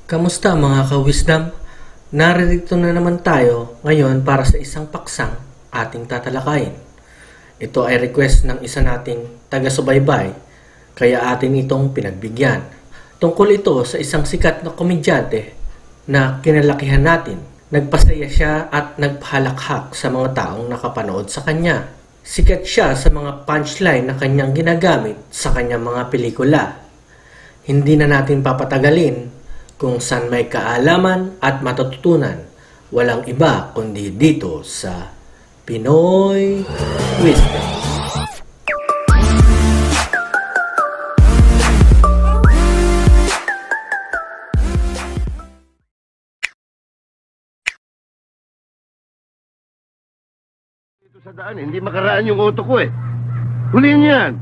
Kamusta mga ka-wisdom? Naririto na naman tayo ngayon para sa isang paksang ating tatalakayin. Ito ay request ng isa nating taga-subaybay, kaya atin itong pinagbigyan. Tungkol ito sa isang sikat na komedyante na kinalakihan natin. Nagpasaya siya at nagpahalakhak sa mga taong nakapanood sa kanya. Sikat siya sa mga punchline na kanyang ginagamit sa kanyang mga pelikula. Hindi na natin papatagalin kung saan may kaalaman at matututunan. Walang iba kundi dito sa Pinoy Wisdom. Dito sa daan, hindi makaraan yung auto ko eh. Hulihin niyo yan.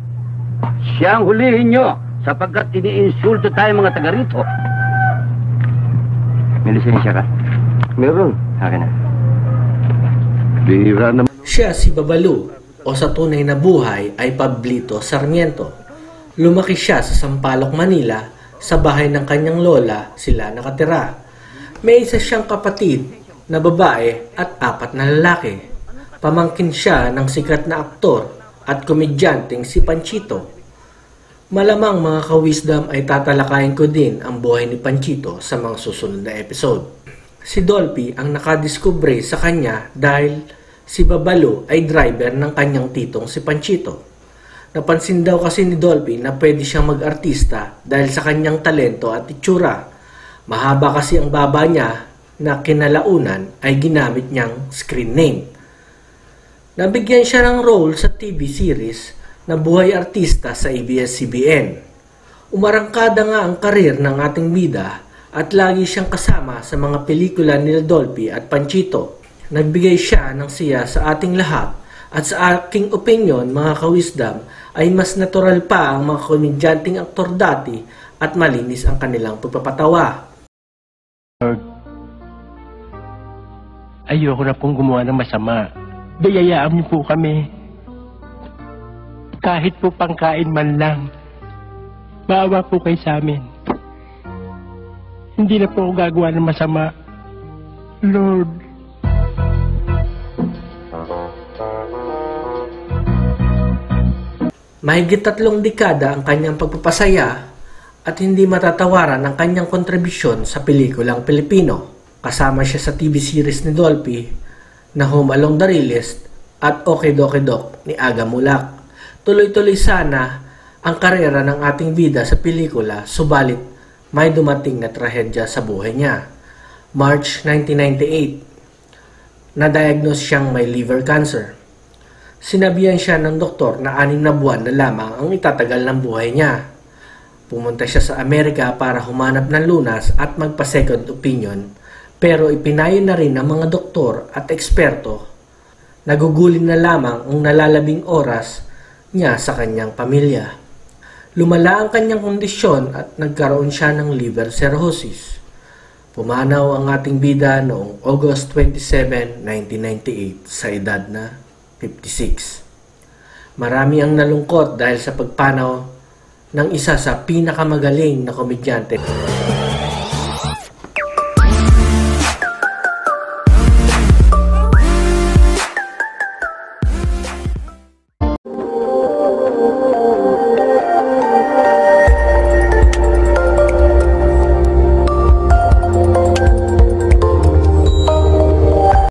Siyang hulihin nyo sapagkat iniinsulto tayo mga taga rito. May lisensya ka? Meron. Akin na. Bihira naman. Siya si Babalu o sa tunay na buhay ay Pablito Sarmiento. Lumaki siya sa Sampaloc, Manila. Sa bahay ng kanyang lola sila nakatira. May isa siyang kapatid na babae at 4 na lalaki. Pamangkin siya ng sikat na aktor at komedyanteng si Panchito. Malamang mga ka-wisdom ay tatalakayin ko din ang buhay ni Panchito sa mga susunod na episode. Si Dolphy ang nakadiskubre sa kanya dahil si Babalu ay driver ng kanyang titong si Panchito. Napansin daw kasi ni Dolphy na pwede siyang mag-artista dahil sa kanyang talento at itsura. Mahaba kasi ang baba niya na kinalaunan ay ginamit niyang screen name. Nabigyan siya ng role sa TV series na Buhay Artista sa ABS-CBN. Umarangkada nga ang karir ng ating bida at lagi siyang kasama sa mga pelikula ni Dolphy at Panchito. Nagbigay siya ng siya sa ating lahat at sa aking opinion mga ka-wisdom ay mas natural pa ang mga komedyanteng aktor dati at malinis ang kanilang pagpapatawa. Lord, ayoko na pong gumawa ng masama. Bayayaan niyo po kami. Kahit po pangkain man lang. Maawa po kayo sa amin. Hindi na po ako gagawa ng masama. Lord. Mahigit 3 dekada ang kanyang pagpapasaya at hindi matatawaran ang kanyang kontribusyon sa pelikulang Pilipino. Kasama siya sa TV series ni Dolphy na Home Along the Realist at Okey-Dokey-Dok ni Aga Mulak. Tuloy-tuloy sana ang karera ng ating bida sa pelikula, subalit may dumating na trahedya sa buhay niya. March 1998, na-diagnose siyang may liver cancer. Sinabihan siya ng doktor na 6 na buwan na lamang ang itatagal ng buhay niya. Pumunta siya sa Amerika para humanap ng lunas at magpa-second opinion, pero ipinayo na rin ng mga doktor at eksperto. Nagugulin na lamang ang nalalabing oras niya sa kanyang pamilya. Lumala ang kanyang kondisyon at nagkaroon siya ng liver cirrhosis. Pumanaw ang ating bida noong August 27, 1998 sa edad na 56. Marami ang nalungkot dahil sa pagpanaw ng isa sa pinakamagaling na komedyante